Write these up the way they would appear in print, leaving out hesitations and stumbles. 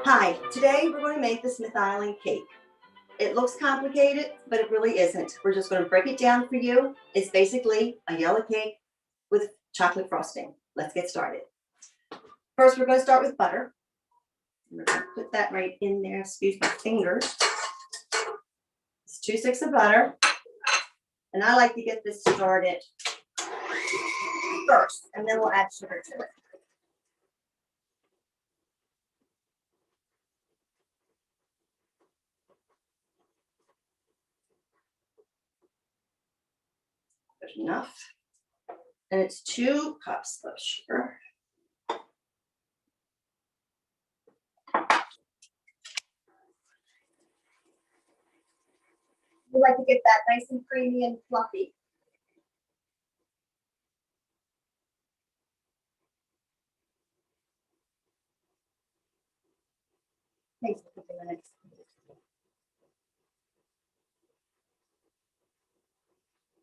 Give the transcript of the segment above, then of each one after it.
Hi, today we're going to make the Smith Island cake. It looks complicated, but it really isn't. We're just going to break it down for you. It's basically a yellow cake with chocolate frosting. Let's get started. First, we're going to start with butter. We're going to put that right in there. Excuse my fingers. It's 2 sticks of butter. And I like to get this started first, and then we'll add sugar to it. There's enough. And it's 2 cups of sugar. We like to get that nice and creamy and fluffy. Takes a couple minutes.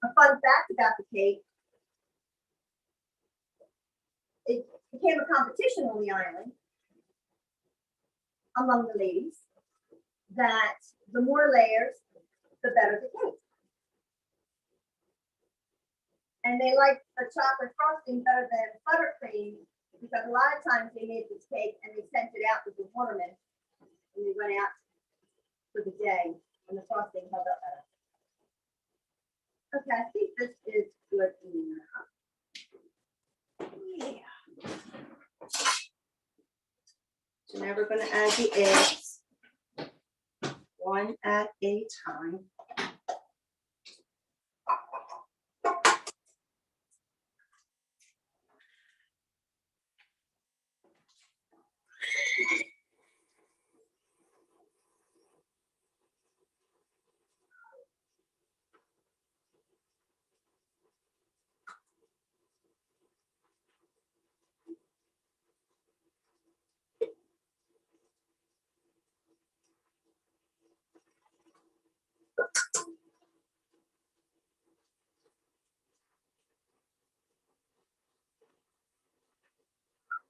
A fun fact about the cake, it became a competition on the island among the ladies that the more layers, the better the cake. And they liked the chocolate frosting better than buttercream because a lot of times they made this cake and they sent it out with the waterman and they went out for the day and the frosting held up better. Okay, I think this is good enough. Yeah. So now we're going to add the eggs, one at a time.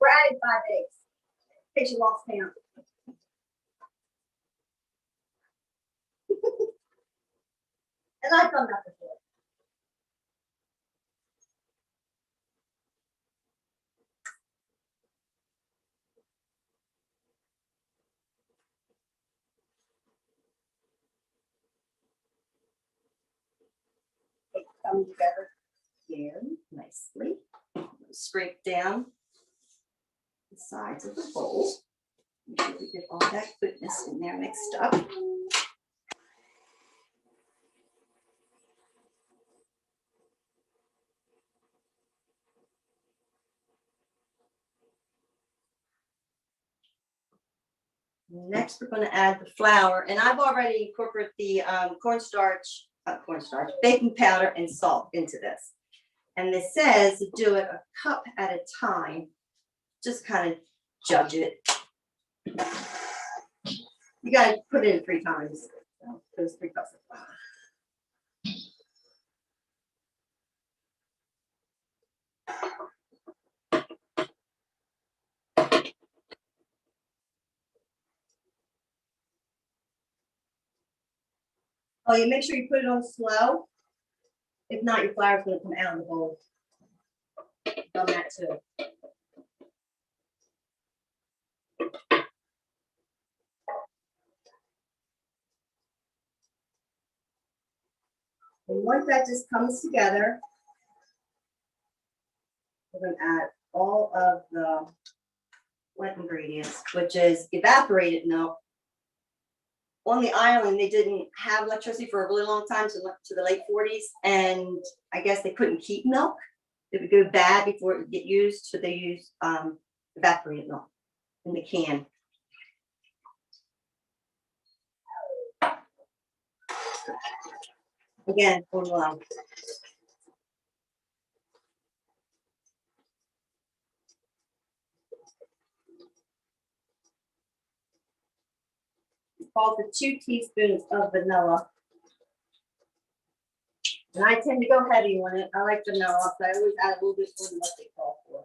We're adding 5 eggs. In case you lost count. And I've done that before. They come together again nicely. Scrape down the sides of the bowl. Make sure we get all that goodness in there mixed up. Next, we're going to add the flour, and I've already incorporated the baking powder and salt into this. And this says to do it a cup at a time. Just kind of judge it. You got to put it in 3 times. So those 3 cups of flour. Oh, you make sure you put it on slow. If not, your flour is going to come out of the bowl. Done that too. And once that just comes together, we're going to add all of the wet ingredients, which is evaporated milk. On the island, they didn't have electricity for a really long time, to the late 40s, and I guess they couldn't keep milk. It would go bad before it would get used, so they used evaporated milk in the can. Again, on low. Called for 2 teaspoons of vanilla. And I tend to go heavy on it. I like vanilla, so I always add a little bit more than what they call for.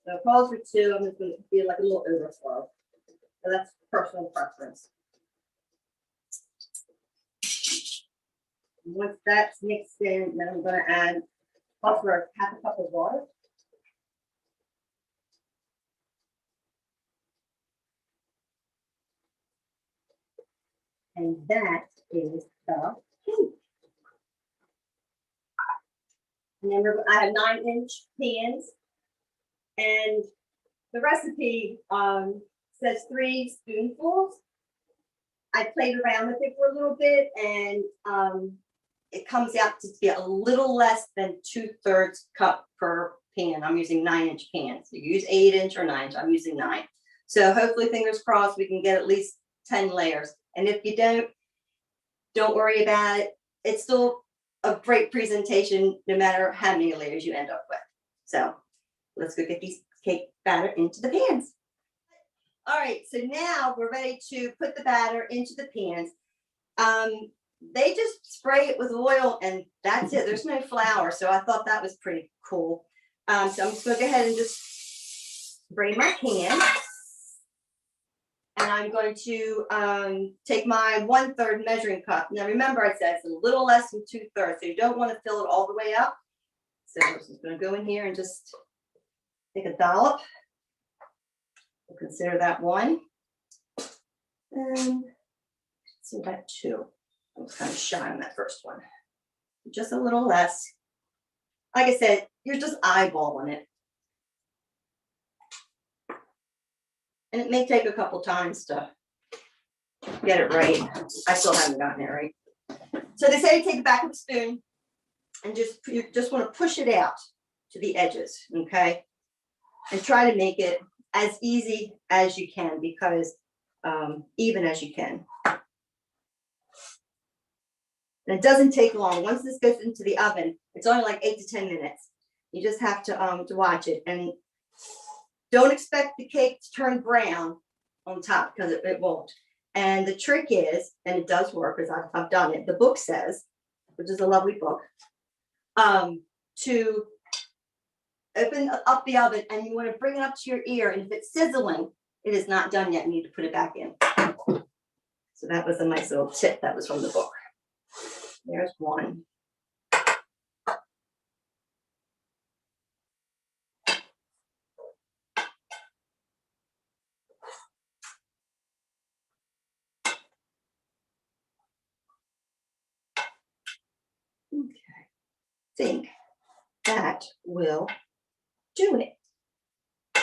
So it calls for 2. I'm just going to feel like a little overflow. So that's personal preference. Once that's mixed in, then I'm going to add for half a cup of water. And that is the cake. And then I have 9-inch pans, and the recipe says 3 spoonfuls. I played around with it for a little bit, and it comes out to be a little less than 2/3 cup per pan. I'm using 9-inch pans. You use 8-inch or 9-inch. I'm using 9. So hopefully, fingers crossed, we can get at least 10 layers. And if you don't worry about it. It's still a great presentation, no matter how many layers you end up with. So let's go get these cake batter into the pans. All right, so now we're ready to put the batter into the pans. They just spray it with oil and that's it. There's no flour, so I thought that was pretty cool. So I'm just going to go ahead and just spray my pan. And I'm going to take my 1/3 measuring cup. Now remember, I said it's a little less than 2/3, so you don't want to fill it all the way up. So I'm just going to go in here and just take a dollop. We'll consider that 1. And so that 2. I was kind of shy on that first one. Just a little less. Like I said, you're just eyeballing it. And it may take a couple times to get it right. I still haven't gotten it right. So they say take it back with a spoon and you just want to push it out to the edges, okay? And try to make it as easy as you can, because even as you can. And it doesn't take long. Once this goes into the oven, it's only like 8 to 10 minutes. You just have to watch it. And don't expect the cake to turn brown on top, because it won't. And the trick is, and it does work because I've done it, the book says, which is a lovely book, to open up the oven and you want to bring it up to your ear. And if it's sizzling, it is not done yet. You need to put it back in. So that was a nice little tip that was from the book. There's 1. Okay, think that will do it.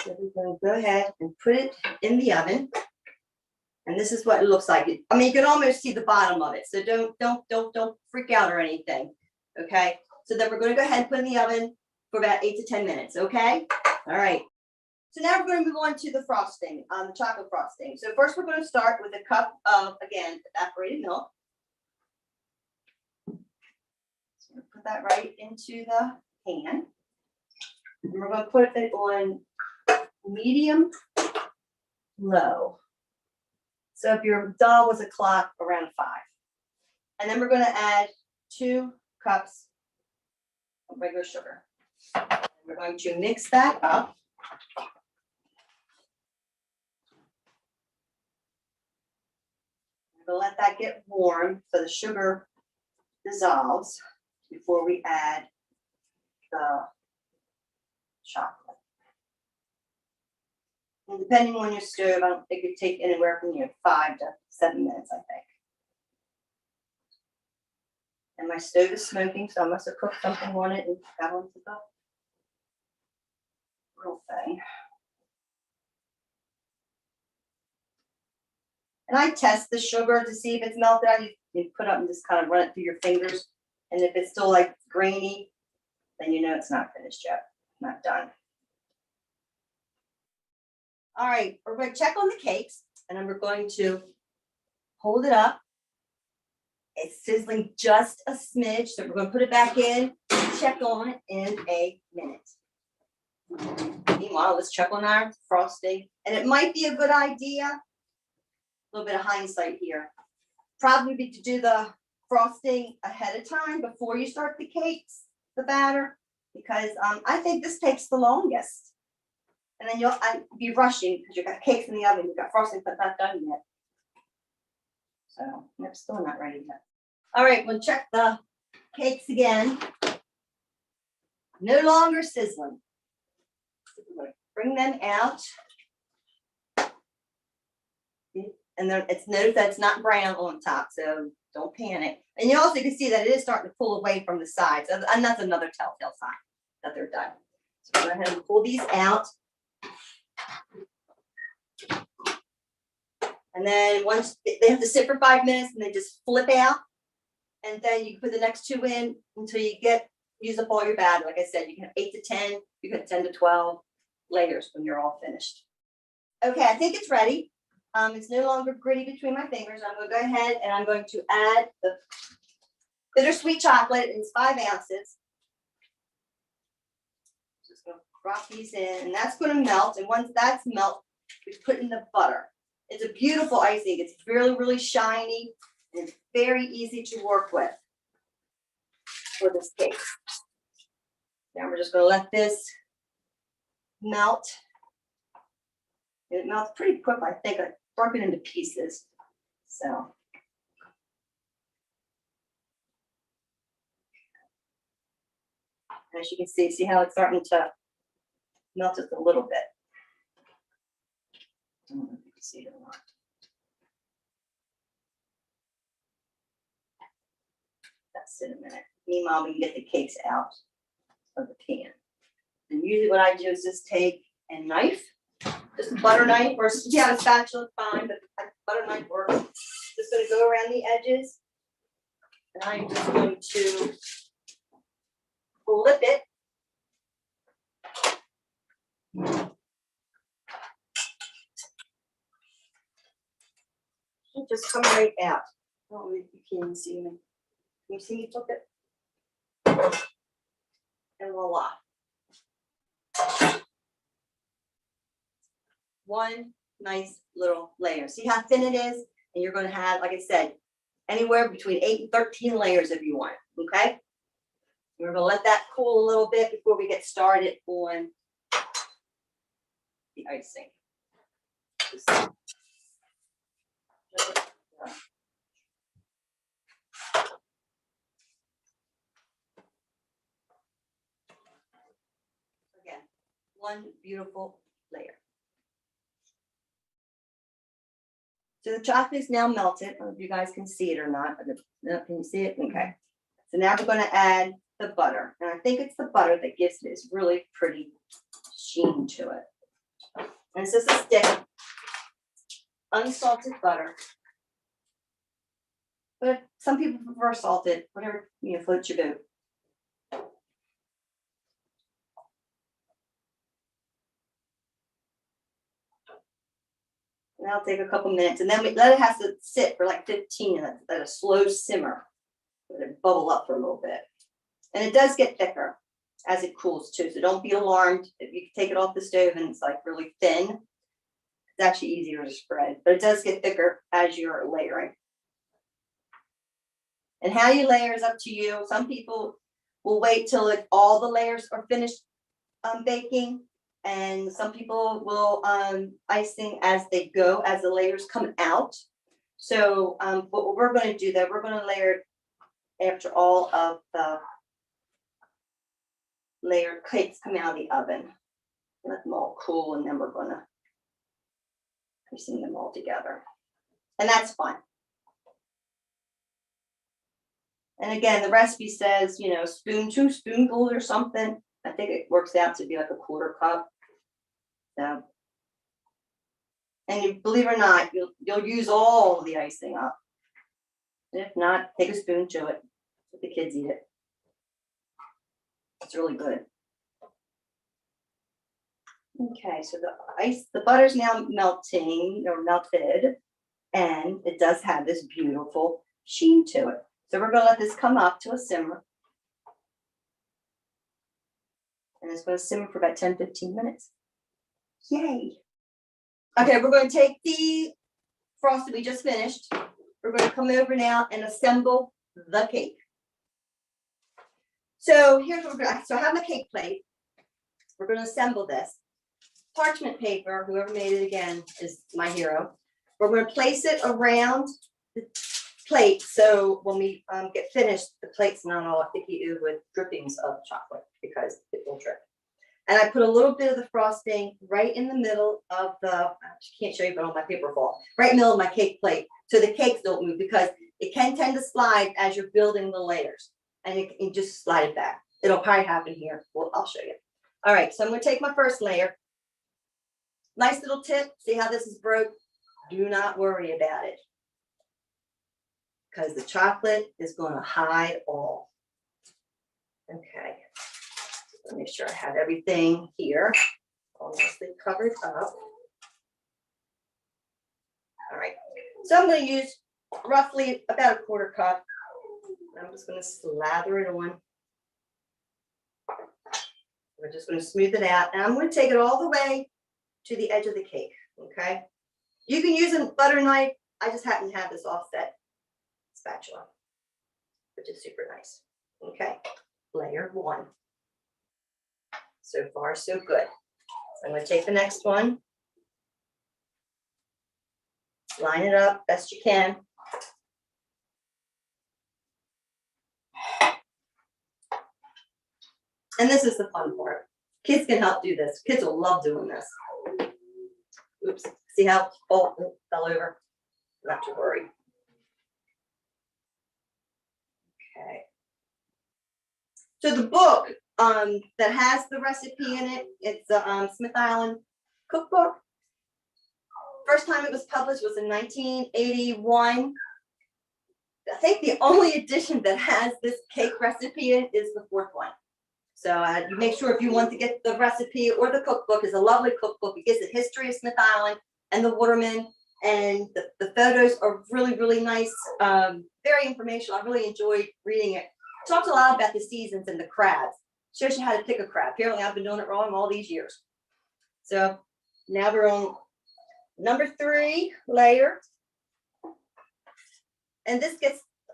So we're going to go ahead and put it in the oven. And this is what it looks like. I mean, you can almost see the bottom of it. So don't freak out or anything. Okay. So then we're going to go ahead and put it in the oven for about 8 to 10 minutes. Okay. All right. So now we're going to move on to the frosting, the chocolate frosting. So first we're going to start with a cup of, again, evaporated milk. So we'll put that right into the pan. And we're going to put it on medium low. So if your doll was a clock, around 5. And then we're going to add 2 cups of regular sugar. And we're going to mix that up. We're going to let that get warm so the sugar dissolves before we add the chocolate. And depending on your stove, I don't think it'd take anywhere from 5 to 7 minutes, I think. And my stove is smoking, so I must have cooked something on it and got onto the real thing. And I test the sugar to see if it's melted out. You put it up and just kind of run it through your fingers. And if it's still like grainy, then you know it's not finished yet, not done. All right, we're going to check on the cakes, and then we're going to hold it up. It's sizzling just a smidge, so we're going to put it back in and check on it in a minute. Meanwhile, let's check on our frosting. And it might be a good idea, a little bit of hindsight here, probably be to do the frosting ahead of time before you start the cakes, the batter, because I think this takes the longest. And then you'll be rushing because you've got cakes in the oven, you've got frosting, but not done yet. So I'm still not ready yet. All right, we'll check the cakes again. No longer sizzling. Bring them out. And then notice that it's not brown on top, so don't panic. And you also can see that it is starting to pull away from the sides, and that's another telltale sign that they're done. So go ahead and pull these out. And then once they have to sit for 5 minutes, and they just flip out, and then you can put the next 2 in until you use up all your batter. Like I said, you can have 8 to 10, you can have 10 to 12 layers when you're all finished. Okay, I think it's ready. It's no longer gritty between my fingers. I'm going to go ahead and I'm going to add the bittersweet chocolate. It's 5 ounces. Just going to drop these in, and that's going to melt. And once that's melt, we put in the butter. It's a beautiful icing. It's really, really shiny, and it's very easy to work with for this cake. Now we're just going to let this melt. It melts pretty quick, I think. I broke it into pieces. So as you can see how it's starting to melt just a little bit. I don't know if you can see it or not. That's in a minute. Meanwhile, we can get the cakes out of the pan. And usually what I do is just take a knife, just a butter knife, or if you have a spatula, fine, but a butter knife works. Just going to go around the edges. And I'm just going to flip it. It'll just come right out. I don't know if you can see me. Can you see me flip it? And voila. One nice little layer. See how thin it is? And you're going to have, like I said, anywhere between 8 and 13 layers if you want. Okay? We're going to let that cool a little bit before we get started on the icing. Again, one beautiful layer. So the chocolate is now melted. I don't know if you guys can see it or not. No, can you see it? Okay. So now we're going to add the butter. And I think it's the butter that gives this really pretty sheen to it. And it's just a stick of unsalted butter. But some people prefer salted, whatever, floats your boat. And that'll take a couple minutes, and then we let it have to sit for like 15 minutes at a slow simmer. Let it bubble up for a little bit. And it does get thicker as it cools too, so don't be alarmed if you take it off the stove and it's like really thin. It's actually easier to spread, but it does get thicker as you're layering. And how you layer is up to you. Some people will wait till all the layers are finished baking. And some people will icing as they go, as the layers come out. So what we're going to do though, we're going to layer it after all of the layered cakes come out of the oven. Let them all cool, and then we're going to icing them all together. And that's fun. And again, the recipe says, 2 spoonfuls or something. I think it works out to be like a 1/4 cup. So, and you believe it or not, you'll use all of the icing up. And if not, take a spoon to it. Let the kids eat it. It's really good. Okay, so the butter's now melting or melted, and it does have this beautiful sheen to it. So we're going to let this come up to a simmer. And it's going to simmer for about 10-15 minutes. Yay. Okay, we're going to take the frosting we just finished. We're going to come over now and assemble the cake. So here's what we're going to, so I have my cake plate. We're going to assemble this. Parchment paper, whoever made it again is my hero. We're going to place it around the plate, so when we get finished, the plate's not all icky with drippings of chocolate because it will drip. And I put a little bit of the frosting right in the middle of the, I can't show you, but on my paper fall, right in the middle of my cake plate, so the cakes don't move, because it can tend to slide as you're building the layers, and it can just slide it back. It'll probably happen here. Well, I'll show you. All right, so I'm going to take my first layer. Nice little tip. See how this is broke? Do not worry about it, because the chocolate is going to hide all. Okay. Make sure I have everything here all nicely covered up. All right, so I'm going to use roughly about a quarter cup. I'm just going to slather it on. We're just going to smooth it out, and I'm going to take it all the way to the edge of the cake. Okay, you can use a butter knife. I just happen to have this offset spatula, which is super nice. Okay, layer one. So far, so good. So I'm going to take the next one, line it up best you can. And this is the fun part. Kids can help do this. Kids will love doing this. Oops, see how it fell over? Not to worry. Okay. So the book that has the recipe in it, it's the Smith Island cookbook. First time it was published was in 1981. I think the only edition that has this cake recipe in is the fourth one. So you make sure, if you want to get the recipe or the cookbook, is a lovely cookbook. It gives the history of Smith Island and the Waterman, and the photos are really, really nice. Very informational. I really enjoyed reading it. Talks a lot about the seasons and the crabs. Shows you how to pick a crab. Apparently I've been doing it wrong all these years. So now we're on number 3 layer. And this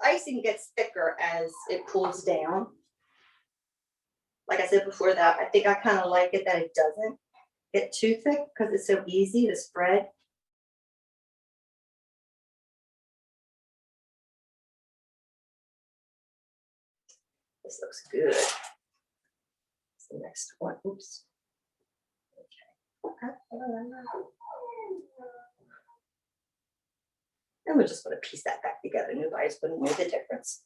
icing gets thicker as it cools down. Like I said before, that I think I kind of like it that it doesn't get too thick, because it's so easy to spread. This looks good. The next one. Oops. Okay. And we're just going to piece that back together. Nobody's going to know the difference.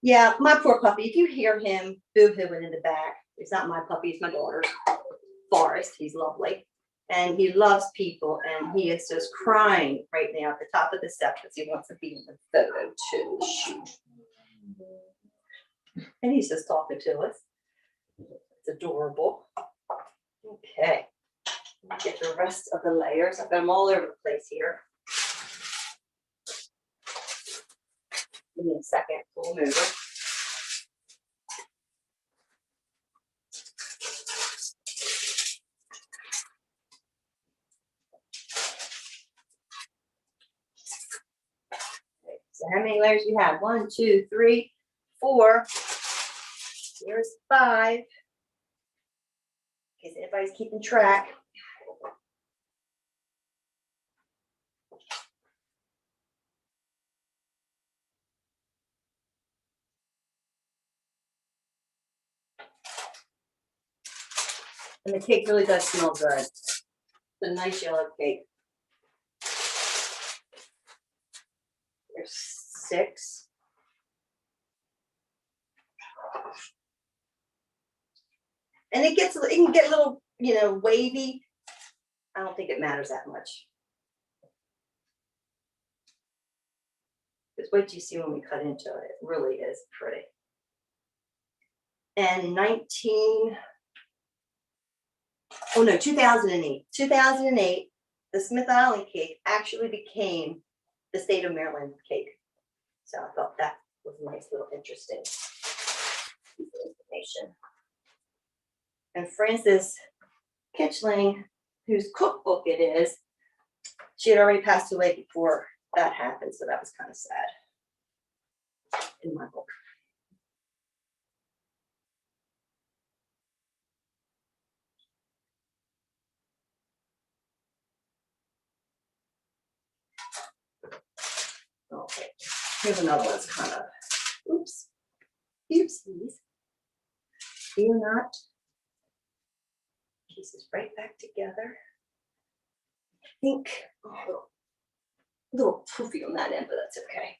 Yeah, my poor puppy. If you hear him boo-hooing in the back, it's not my puppy, it's my daughter's. Forrest. He's lovely. And he loves people. And he is just crying right now at the top of the step because he wants to be in the photo too. And he's just talking to us. It's adorable. Okay. Get the rest of the layers. I've got them all over the place here. Give me a second. We'll move it. Okay, so how many layers do you have? 1, 2, 3, 4. Here's 5. In case anybody's keeping track. And the cake really does smell good. It's a nice yellow cake. There's 6. And it can get a little, wavy. I don't think it matters that much. Just wait till you see when we cut into it. It really is pretty. And 2008. 2008, the Smith Island cake actually became the state of Maryland cake. So I thought that was a nice little interesting information. And Frances Kitchling, whose cookbook it is, she had already passed away before that happened, so that was kind of sad in my book. Okay, here's another one that's kind of, oops, oopsies. Fear not. Pieces right back together. I think a little poofy on that end, but that's okay.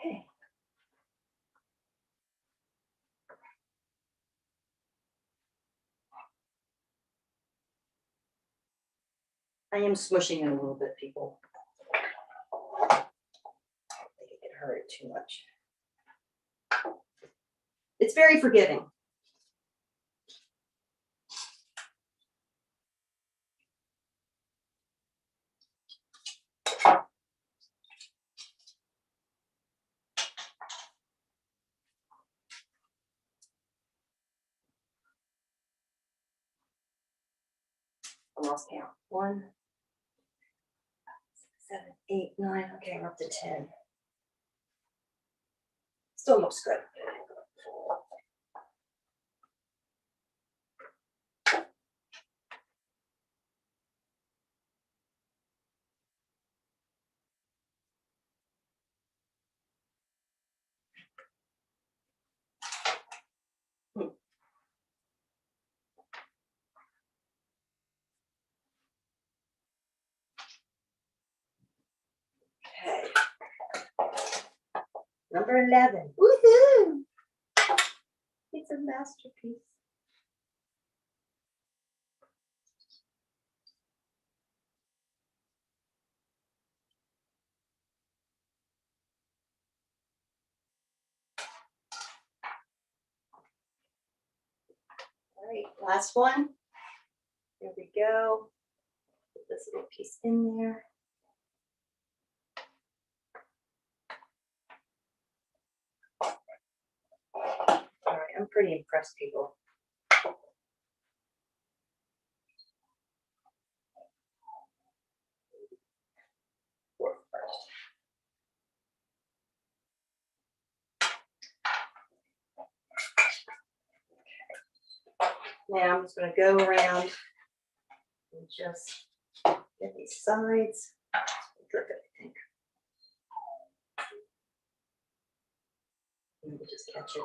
Okay. I am smushing it a little bit, people. I think it can hurt it too much. It's very forgiving. I lost count. 1, 7, 8, 9. Okay, we're up to 10. Still looks good. Okay. Number 11. Woohoo! It's a masterpiece. All right, last one. Here we go. Put this little piece in there. All right, I'm pretty impressed, people. Work first. Now I'm just going to go around and just get these sides. Drip it, I think. Maybe just catch it.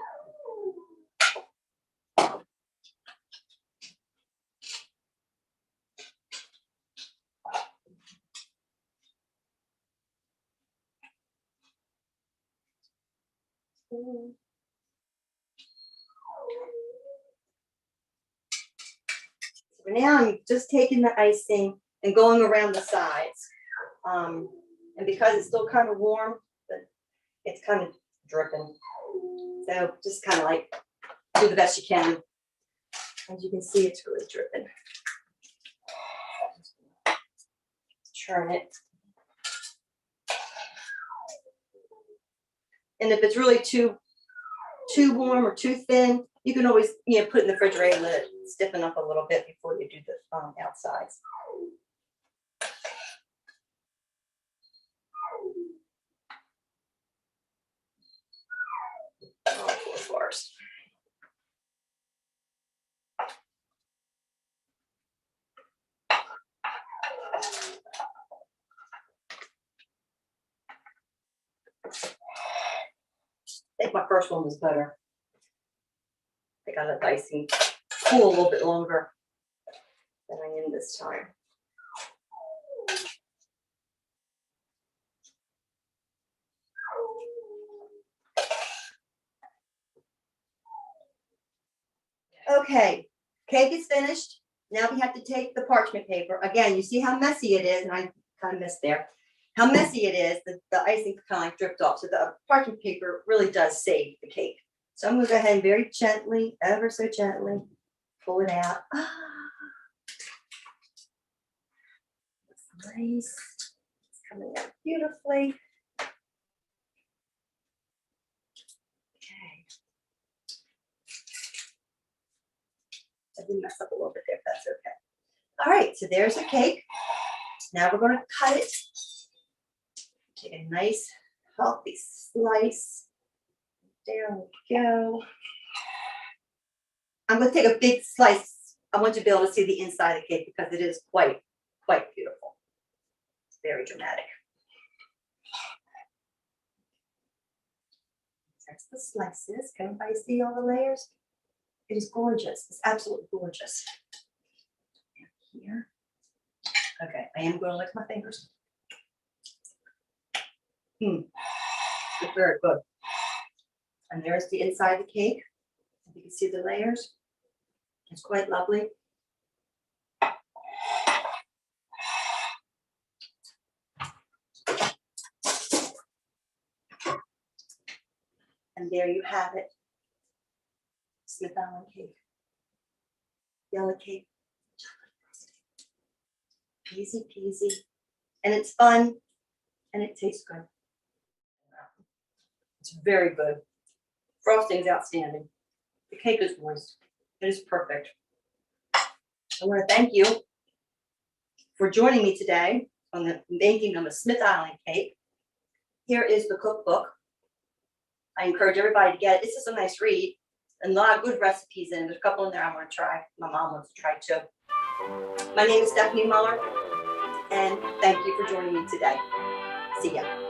So now I'm just taking the icing and going around the sides. And because it's still kind of warm, but it's kind of dripping. So just kind of like do the best you can. As you can see, it's really dripping. Churn it. And if it's really too warm or too thin, you can always put it in the refrigerator and let it stiffen up a little bit before you do the outsides. First. I think my first one was better. I think I let the icing cool a little bit longer than I am this time. Okay, cake is finished. Now we have to take the parchment paper. Again, you see how messy it is, and I kind of missed there. How messy it is, the icing kind of like dripped off. So the parchment paper really does save the cake. So I'm going to go ahead and very gently, ever so gently, pull it out. Looks nice. It's coming out beautifully. probably mess up a little bit there, if that's okay. All right, so there's the cake. Now we're going to cut it. Take a nice, healthy slice. There we go. I'm going to take a big slice. I want you to be able to see the inside of the cake because it is quite beautiful. It's very dramatic. That's the slices. Can everybody see all the layers? It is gorgeous. It's absolutely gorgeous. Here. Okay, I am going to lick my fingers. It's very good. And there's the inside of the cake. You can see the layers. It's quite lovely. And there you have it. Smith Island cake. Yellow cake. Easy peasy. And it's fun. And it tastes good. It's very good. Frosting's outstanding. The cake is moist. It is perfect. I want to thank you for joining me today on the making of a Smith Island cake. Here is the cookbook. I encourage everybody to get it. It's just a nice read. And a lot of good recipes in it. There's a couple in there I want to try. My mom wants to try too. My name is Stephanie Muller, and thank you for joining me today. See ya.